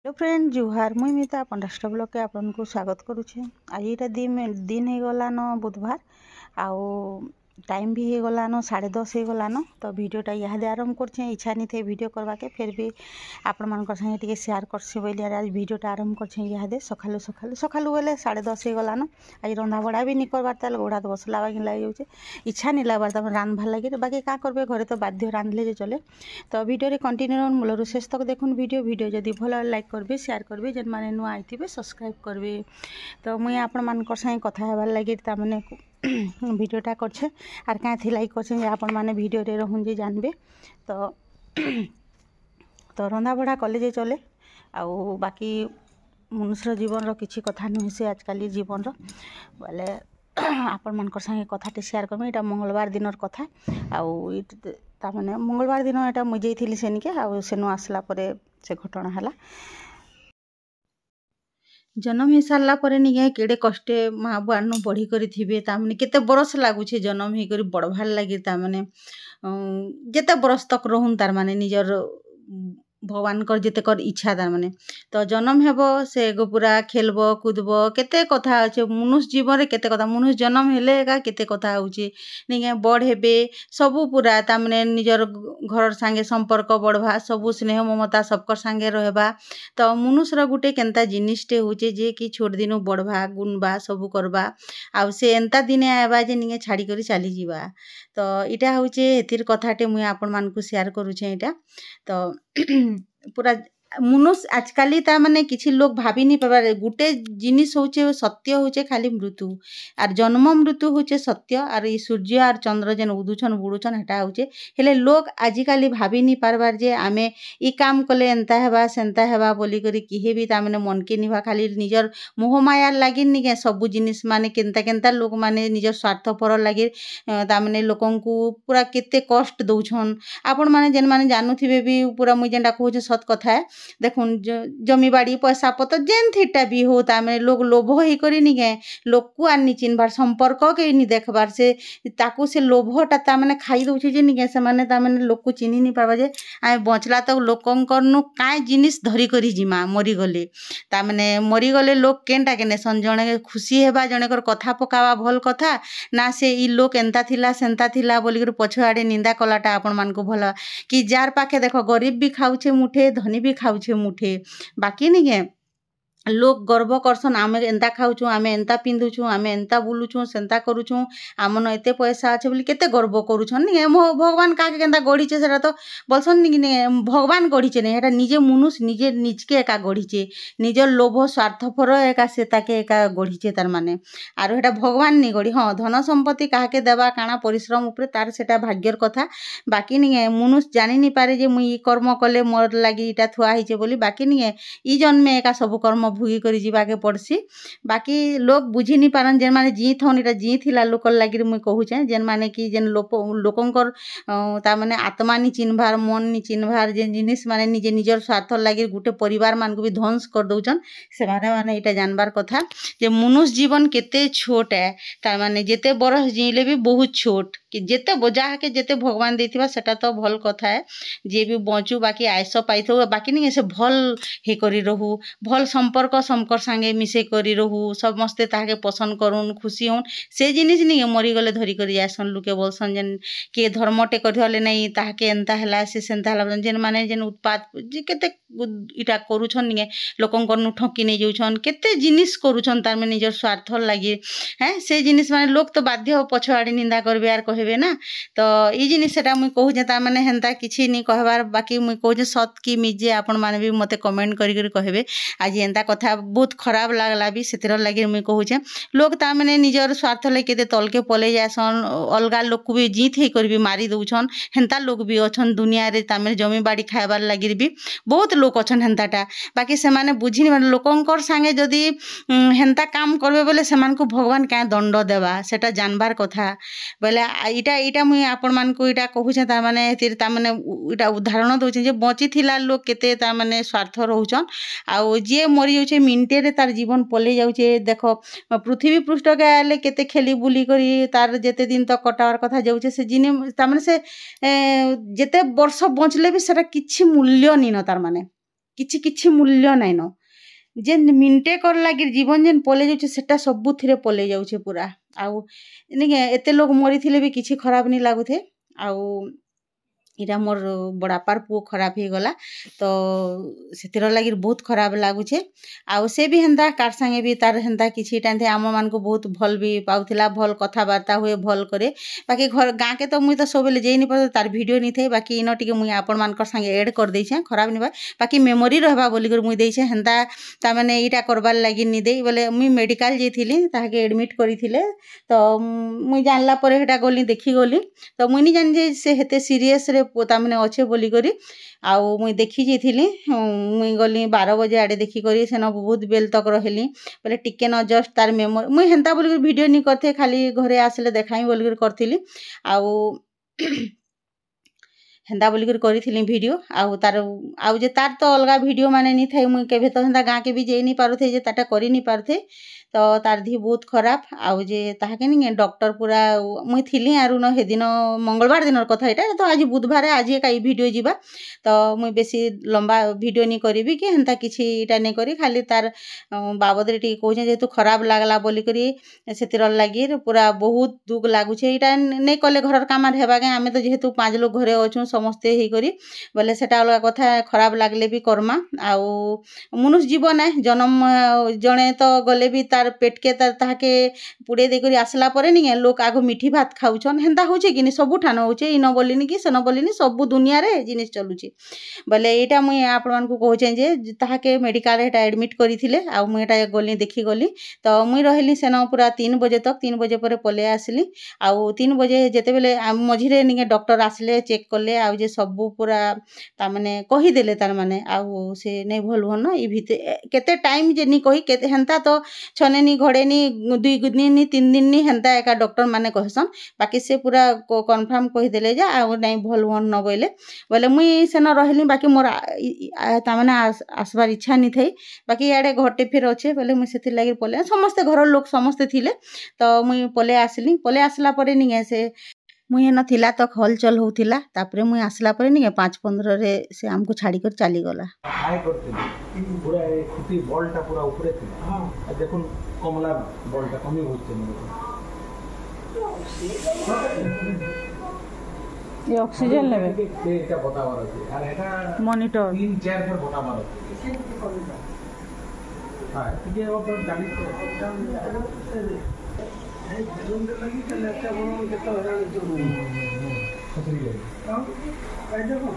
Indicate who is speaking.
Speaker 1: Hello friend जुहार मुई मिता अपन राष्ट्र ब्लॉग के आपन को स्वागत करुचे। आज यहाँ दिन हो गलान बुधवार आउ टाइम भी हो गलान 10:30 हो गलान। तो वीडियोटा यहाँ आरंभ करछे। इच्छा नहीं थे वीडियो करवा के फिर भी आपण मान संगे टिके शेयर करछे बोली आज वीडियोटा आरंभ करछे। यहाँ सकालू सकालू सकालू बेले 10:30 हो गलान। आज रंधा बड़ा भी नहीं करबार ताल गोड़ हाथ बसला बागी लग जाऊे। इच्छा नहीं लगबार तब रांधबार लगे बाकी क्या करबे घरे तो बाध्य रांधले जे चले। तो वीडियो कंटिन्यू मूलर शेष तक देखुन वीडियो जदि भल लाइक करबे शेयर करबे जेन माने नुआ आइथिबे सब्सक्राइब करबे। तो मुई आपण मान संगे कथा हेबार लगे ताने वीडियोटा करछे आर क्या थी लाइक करछे जे आपण माने वीडियो रे रहून जे जानबे। तो तो रंधा बड़ा कले जे चले आउ बाकी मनुष्य जीवन रो किछि कथा नुहे से आजकल जीवन रो बोले आपण मान संगे कथाटे शेयर करबे। एटा मंगलवार दिनर कथा आउ ताने मंगलवार दिन एटा मुझे थी सेनिके आउ सेनु आसला परे से घटना हला। जन्म हो सारा पर निके केड़े कष्टे माँ बुआन बढ़ी कर थे ताने केते बरस लगुचे जन्म हो बढ़वार लगे ताने जेते बरस तक रहून तार माने निजर भगवान कर जेते कर इच्छा तार माने। तो जन्म हेबो से एगो पूरा खेलबो कूदबो केते कथा अच्छे मनुष्य जीवन रे केते कथा मनुष्य जन्म हेले एका केते कथा होचे निके बड़ हेबे सबू पूरा तामने निजर घर संगे संपर्क बढ़वा सबू स्नेह ममता सबकर संगे रहबा। तो मनुष्य गुटे केनता जिनिसटे होचे जे कि छोट दिनु बढ़वा गुणबा सबू करबा आउ से एंता दिने आएबा जे निके छाड़ी करी चली जीवा। तो इटा होचे एथिर कथाटे मुई आपण मानकु शेयर करूछे। इटा तो पूरा मनुष्य आजकल ताने किछि लोग भाभी नहीं पार गुटे जिनिस होचे सत्य होचे खाली मृत्यु आर जन्म मृत्यु होचे सत्य आर ई सूर्य आर चंद्र जेन उदुछन बुड़ुछन हेटा होचे हेले लोग आजिकाली भाभी नहीं पारबार जे आमे ई काम कले एंता हेबा सेंता हेबा बोली करी किहे भी ताने मन के निभा खाली निजर मोह मायार लागि निके सबु जिनिस माने केनता केनता लोग माने निजर स्वार्थपर लागि ताने लोकंकु पूरा केते कष्ट दउछन। आपण माने जेन माने जानुथिबे भी पूरा मुई जेनटा कहूचे सत कथा है देखुन जमी बाड़ी पैसा पतर जेन थीटा भी हो तामे लोग लोभ ही करी निके लोक को आनी चिन्हबार संपर्क के नि देखबार से ताकू से लोभटा ताने खाई दउछे जे निके से माने ताने लोक को चिन्हि नहीं पारबा जे आमे बचला तो लोकंकर नु काय जिनिस धरी करी जिमा मरी गले ताने मरी गले लोक केनटा केने सन जणे खुशी हेबा जणेकर कथा पकावा भल कथा ना से ई लोक एंता थिला सेंता थिला बोली कर पछआडे निंदा कलाटा आपण मान को भला कि जार पाखे देखो गरीब भी खाउछे मुठे धनी भी खाउछे मुठे बाकी निके लोग गर्व करसन आमे एंता खाउछु आमे एंता पिंधुछु आमे एंता बुलुछु सेंता करूछु आमन एते पैसा अच्छे बोली केते गर्व करूछन नि भगवान काके केंता गढ़ीचे सेटा तो बोलसन नि भगवान गढ़ीचे नहीं हेटा निजे मनुष्य निजे निजके एका गढ़ीचे निजर लोभ स्वार्थपर एका से ताके एका गढ़ीचे तार माने आरो हेटा भगवान नि गढ़ी। हाँ धन संपत्ति काके देबा काना परिश्रम उपरे तार सेटा भाग्यर कथा बाकी नि मनुष्य जानि नि पारे जे मुई कर्म कले मोर लागि इटा थुआ हिचे बोली बाकी नि ई जन्मे एका सब कर्म भुगी करी जीवाके पड़सी बाकी लोग बुझी नहीं पारन जेन माने जी थन इटा जी थिला लोकल लागिर मुई कहूचे जेन माने कि जेन लोकंकर ता माने आत्मा नि चिन्हबार मन नि चिन्हबार जेन जिनिस माने निजे निजर स्वार्थ लागिर गुटे परिवार मान को भी ध्वंस कर दउछन से माने इटा जानबार कथा जे मनुष्य जीवन केते छोट है तार माने जेते बरस जीले भी बहुत छोट कि जेते बजा के जेते भगवान देथिबा सेटा तो भल कथा है जे भी बचू बाकी आयस पाइथो बाकी नहीं से भल हे करी रहू भल संपर्क समकर संगे मिसे करी रहू समस्ते ताके पसंद करूँ खुशी हूँ से जिनिस नहीं मरी गले धरी करी जासन लुके बोलसन जेन किए धर्मटे करले नहीं ताके एंता हला से सेंता हला जेन माने जेन उत्पाद जे केते इटा करूछन निगे लोकंकर नु ठकी नहीं जाउछन केते जिनिस करूछन तार में निजर स्वार्थ लागि हैं से जिनिस माने लोक तो बाध्य पछआडे निंदा करबे आर कहबे ना। तो ई जिनिस सेटा मुई कहूचे तार माने हेंता किछि नहीं कहबार बाकी मुई कहूचे सत की मिजे आपण माने भी मते कमेंट करी करी कहबे आज एंता कथा बहुत खराब लागला भी सेतिर लागि मुई कहूचे लोग ता माने निजर स्वार्थ ले केते तलके पले जासन अलगा लोक को भी जीत हे करबी मारी दउछन हेंता लोग भी अछन दुनिया रे ता माने जमी बाड़ी खाइबार लागि भी बहुत लोक अछन हेंताटा बाकी से माने बुझी नहीं लोकंकर संगे जदी हेंता काम करबे बोले सेमान को भगवान क्या दंड देबा सेटा जानबार कथा बोले इटा इटा मुई आपण मान को इटा कहूचे ता माने तिर ता माने इटा उदाहरण दउछे जे बची थिला लोक केते ता माने स्वार्थ रहउछन आउ जे मरी जाउछे मिनटे रे तार जीवन पले जाउछे देखो पृथ्वी पृष्ठ के आले केते खेली बुली करी तार जेते दिन तक कटावर कथा जाउछे से जिने ता माने से जेते वर्ष बंचले भी सेटा किछि मूल्य नी न तार माने किछि किछि मूल्य नाइन जेन मिनटे कर लगी जीवन जेन पलै जाउछे सेटा सबुथिरे पलै जाउछे पूरा आउ निके एते लोग मरिथिले भी किछि खराब नहीं लागुथे आउ इटा मोर बड़ापार पुओ खराब हो गला तो सेतिर लगी बहुत खराब लगुचे आउ से भी हेन्ता कार संगे भी तार हेन्ता किछि टाइम आम मान को बहुत भल भी पाउथिला भल कथबार्ता हुए भल करे बाकी घर गाँ के तो मुई तो सब बेले जेनी पर तार वीडियो नहीं थे बाकी इन टिके मुई आपण मानकर संगे ऐड कर देछे खराब नहीं बा बाकी मेमोरी रहबा बोली कर मुई देछे हेन्ता ता माने इटा करबार लगी नहीं दे बोले मुई मेडिकल जेथिली ताहाके एडमिट करिथिले तो मुई जानला परे हेटा गली देखि गली तो मुई नहीं जान जे से हेते सीरियस रे तामने अच्छे बोली करी आउ मुई देखी जाइली मुई गली 12 बजे आड़े देखी करी सेन बहुत बेल तक रहली बोले टिके न जस्ट तार मेमोरी मुई हेन्ता बोली वीडियो नहीं करथे खाली घरे आसले देखाई बोली करथिली आउ हेन्ता बोली करी वीडियो आउ तार आउ जे तार तो अलगा वीडियो माने नहीं थाई मुई केबे तो हेन्ता गाँ के भी जाई नहीं पारुथे जे ताटा करी नहीं पारुथे तो तार धी बहुत खराब आउ जे ताहाके नहीं डॉक्टर पूरा मुई थिली आरु न हे दिन मंगलवार दिन कथा एटा तो आज बुधवार आज का वीडियो जीवा तो मुई बेसी लंबा वीडियो नहीं करी कि हेन्ता किछि इटा नहीं करी खाली तार बाबद रे टी कहूँ जेहेतु खराब लागला बोली करी सेतिर लगी पूरा बहुत दुख लागुछे इटा नहीं कले घर काम हेबा के आमे तो जेहेतु 5 लोग घरे अछू समस्ते हे करी बोले सेटा अलग कथा खराब लागले भी कर्मा आउ मनुष्य जीवन है जन्म जणे तो गले भी तार पेट के तार ताके पुड़े दे करी आसला परे नहीं लोक आगो मिठी भात खाउछन हेन्ता होचे कि सब ठान होचे इन बोलिनी कि सेन बोलिनी सब दुनिया रे जिनिस चलुचे बोले एटा मुई आपण मान को कहूचे जे ताहाके मेडिकल एटा एडमिट करिथिले आ मुई एटा गली देखि गली तो मुई रहली सेन पूरा 3 बजे तक 3 बजे पर पले आसली आउ 3 बजे जेते बेले मझिरे निके डॉक्टर आसले चेक करले आउ जे सब पूरा ता माने कहि देले तार माने आउ से नै भल भन ई भिते केते टाइम जे नी कहि केते हेन्ता तो छने नी घड़े नी 2 दिन नी 3 दिन नी हेन्ता एका डॉक्टर माने कहसन बाकी से पूरा कन्फर्म कहि देले जे आउ नै भल भन न बोले बोले मुई सेन रहली बाकी मोर ता माने आसबार इच्छा नी थई बाकी याडे घरटे फिर अच्छे बोले मुई सेति लागि पले समस्त घर लोक समस्त थिले तो मुई पले आसली पले आसला परे नी से मुई हेन थिला तो हलचल होउथिला तापरे मुई आसला परे नी 5-15 रे से हमको छाड़ी कर चली गला
Speaker 2: हाय करथिले कि पूरा खुटी बॉलटा पूरा ऊपरे थी हां देखुन कमला बॉलटा कमी होते
Speaker 1: ये ऑक्सीजन लेवे
Speaker 2: एटा बतावर अछि और एटा
Speaker 1: मॉनिटर
Speaker 2: 3-4 पर बतावर अछि हां ये अब गाड़ी है जून लगी चले अच्छा बोलो कितना हो रहा है जो खतरी है हां आई देखो